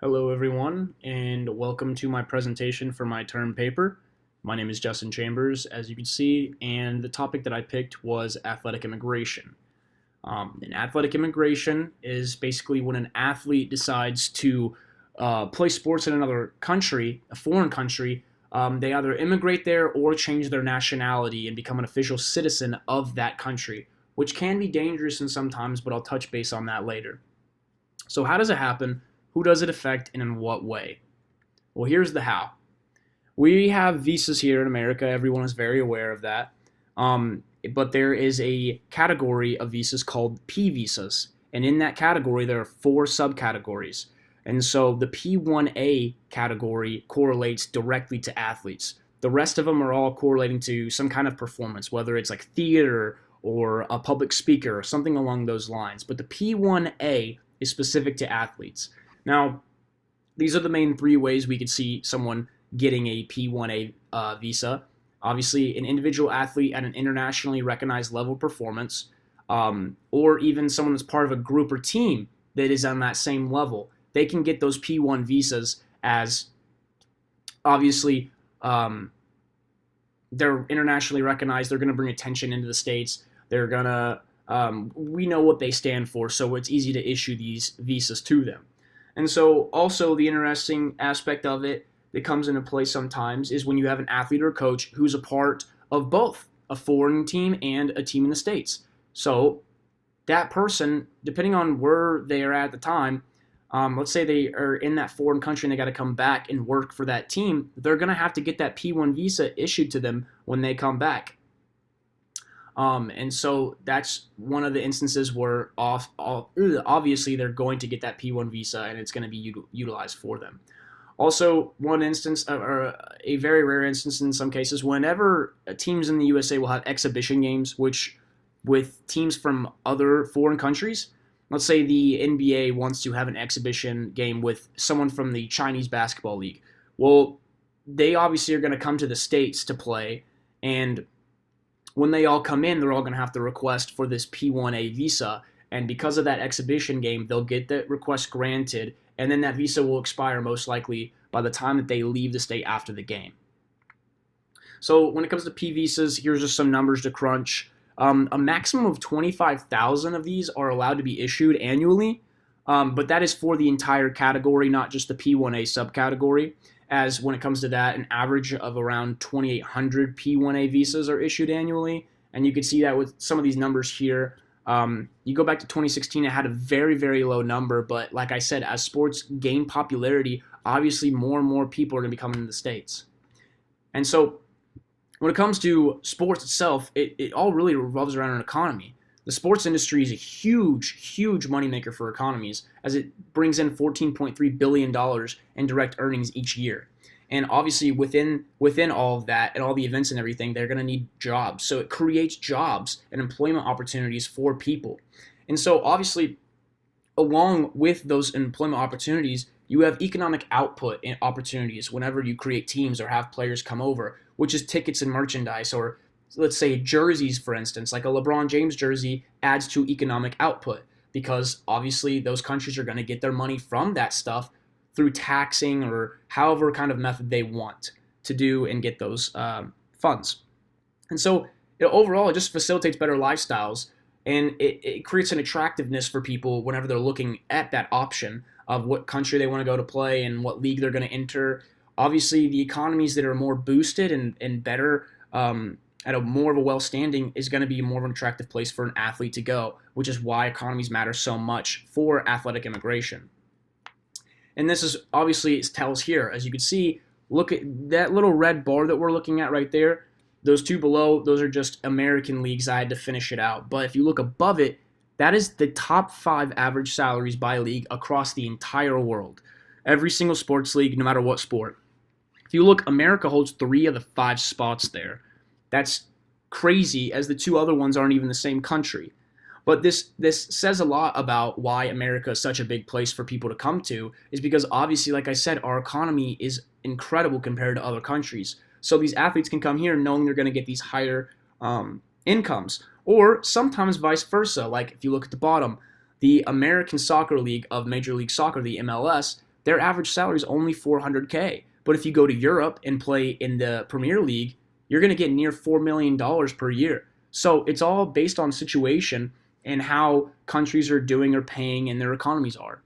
Hello, everyone, and welcome to my presentation for my term paper. My name is Justin Chambers, as you can see, and the topic that I picked was athletic immigration. And athletic immigration is basically when an athlete decides to play sports in another country, a foreign country. They either immigrate there or change their nationality and become an official citizen of that country, which can be dangerous in sometimes, but I'll touch base on that later. So, how does it happen? Who does it affect, and in what way? Well, here's the how. We have visas here in America. Everyone is very aware of that. But there is a category of visas called P visas. And in that category, there are four subcategories. And so the P1A category correlates directly to athletes. The rest of them are all correlating to some kind of performance, whether it's like theater or a public speaker or something along those lines. But the P1A is specific to athletes. Now, these are the main three ways we could see someone getting a P1A visa. Obviously, an individual athlete at an internationally recognized level of performance, or even someone that's part of a group or team that is on that same level. They can get those P1 visas as, obviously, they're internationally recognized. They're going to bring attention into the States. They're going to, we know what they stand for, so it's easy to issue these visas to them. And so also the interesting aspect of it that comes into play sometimes is when you have an athlete or coach who's a part of both a foreign team and a team in the States. So that person, depending on where they are at the time, let's say they are in that foreign country and they got to come back and work for that team, they're going to have to get that P1 visa issued to them when they come back. And so that's one of the instances where obviously they're going to get that P1 visa and it's going to be utilized for them. Also, one instance, or a very rare instance in some cases, whenever teams in the USA will have exhibition games, which with teams from other foreign countries, let's say the NBA wants to have an exhibition game with someone from the Chinese Basketball League. Well, they obviously are going to come to the States to play, and when they all come in, they're all going to have to request for this P1A visa. And because of that exhibition game, they'll get that request granted, and then that visa will expire most likely by the time that they leave the state after the game. So when it comes to P visas, here's just some numbers to crunch. A maximum of 25,000 of these are allowed to be issued annually, but that is for the entire category, not just the P1A subcategory. As when it comes to that, an average of around 2,800 P1A visas are issued annually, and you can see that with some of these numbers here. You go back to 2016, it had a very, very low number, but like I said, as sports gain popularity, obviously more and more people are going to be coming to the States. And so when it comes to sports itself, it all really revolves around an economy. The sports industry is a huge, huge moneymaker for economies, as it brings in $14.3 billion in direct earnings each year. And obviously within all of that and all the events and everything, they're going to need jobs. So it creates jobs and employment opportunities for people. And so obviously, along with those employment opportunities, you have economic output and opportunities whenever you create teams or have players come over, which is tickets and merchandise, or let's say jerseys, for instance, like a LeBron James jersey adds to economic output because obviously those countries are going to get their money from that stuff through taxing or however kind of method they want to do and get those funds. And so overall, it just facilitates better lifestyles, and it creates an attractiveness for people whenever they're looking at that option of what country they want to go to play and what league they're going to enter. Obviously, the economies that are more boosted and better at a more of a well-standing is going to be more of an attractive place for an athlete to go, which is why economies matter so much for athletic immigration. And this is obviously, it tells here, as you can see, look at that little red bar that we're looking at right there. Those two below, those are just American leagues. I had to finish it out. But if you look above it, that is the top 5 average salaries by league across the entire world. Every single sports league, no matter what sport. If you look, America holds 3 of the 5 spots there. That's crazy, as the 2 other ones aren't even the same country. But this says a lot about why America is such a big place for people to come to, is because obviously, like I said, our economy is incredible compared to other countries. So these athletes can come here knowing they're going to get these higher incomes. Or sometimes vice versa. Like if you look at the bottom, the American Soccer League of Major League Soccer, the MLS, their average salary is only $400K. But if you go to Europe and play in the Premier League, you're going to get near $4 million per year. So it's all based on situation and how countries are doing or paying and their economies are.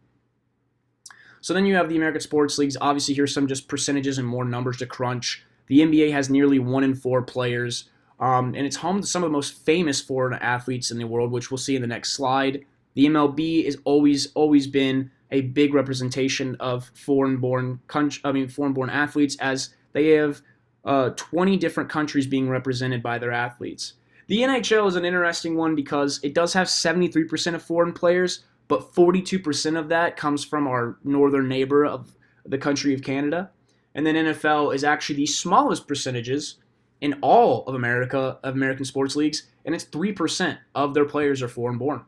So then you have the American sports leagues. Obviously, here's some just percentages and more numbers to crunch. The NBA has nearly 1 in 4 players, and it's home to some of the most famous foreign athletes in the world, which we'll see in the next slide. The MLB has always been a big representation of foreign-born athletes, as they have 20 different countries being represented by their athletes. The NHL is an interesting one because it does have 73% of foreign players, but 42% of that comes from our northern neighbor of the country of Canada. And then NFL is actually the smallest percentages in all of American sports leagues, and it's 3% of their players are foreign-born.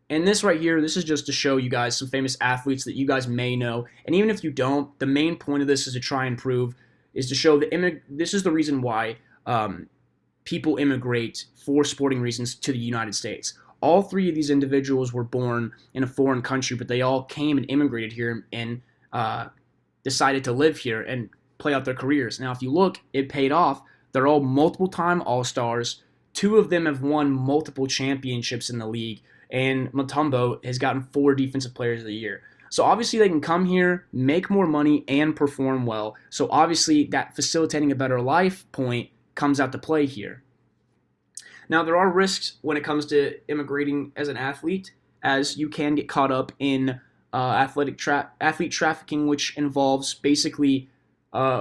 And this right here, this is just to show you guys some famous athletes that you guys may know. And even if you don't, the main point of this is to try and prove, is to show that this is the reason why people immigrate for sporting reasons to the United States. All 3 of these individuals were born in a foreign country, but they all came and immigrated here and decided to live here and play out their careers. Now, if you look, it paid off. They're all multiple-time All-Stars. 2 of them have won multiple championships in the league, and Mutombo has gotten 4 Defensive Players of the Year. So obviously they can come here, make more money, and perform well. So obviously that facilitating a better life point comes out to play here. Now, there are risks when it comes to immigrating as an athlete, as you can get caught up in athlete trafficking, which involves basically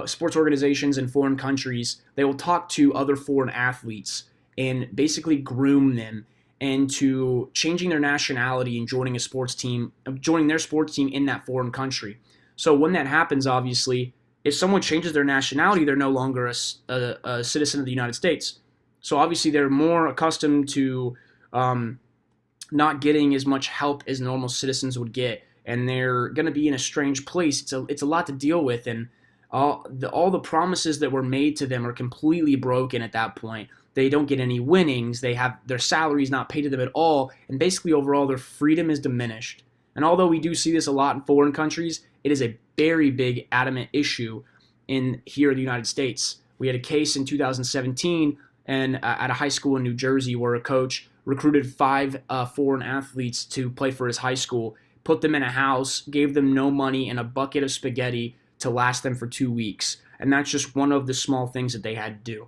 sports organizations in foreign countries. They will talk to other foreign athletes and basically groom them into changing their nationality and joining their sports team in that foreign country. So when that happens, obviously, if someone changes their nationality, they're no longer a citizen of the United States. So obviously they're more accustomed to not getting as much help as normal citizens would get, and they're going to be in a strange place. It's a lot to deal with, and all the promises that were made to them are completely broken at that point. They don't get any winnings. They have their salaries not paid to them at all, and basically overall their freedom is diminished. And although we do see this a lot in foreign countries, it is a very big, adamant issue here in the United States. We had a case in 2017 and at a high school in New Jersey where a coach recruited 5 foreign athletes to play for his high school, put them in a house, gave them no money and a bucket of spaghetti to last them for 2 weeks. And that's just one of the small things that they had to do.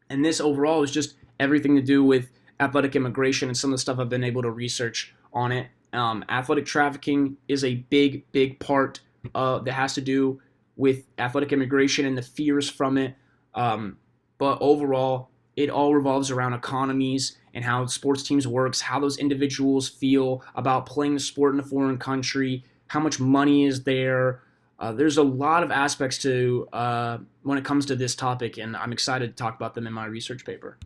And this overall is just everything to do with athletic immigration and some of the stuff I've been able to research on it. Athletic trafficking is a big, big part that has to do with athletic immigration and the fears from it. But overall, it all revolves around economies and how sports teams works, how those individuals feel about playing the sport in a foreign country, how much money is there. There's a lot of aspects to when it comes to this topic, and I'm excited to talk about them in my research paper.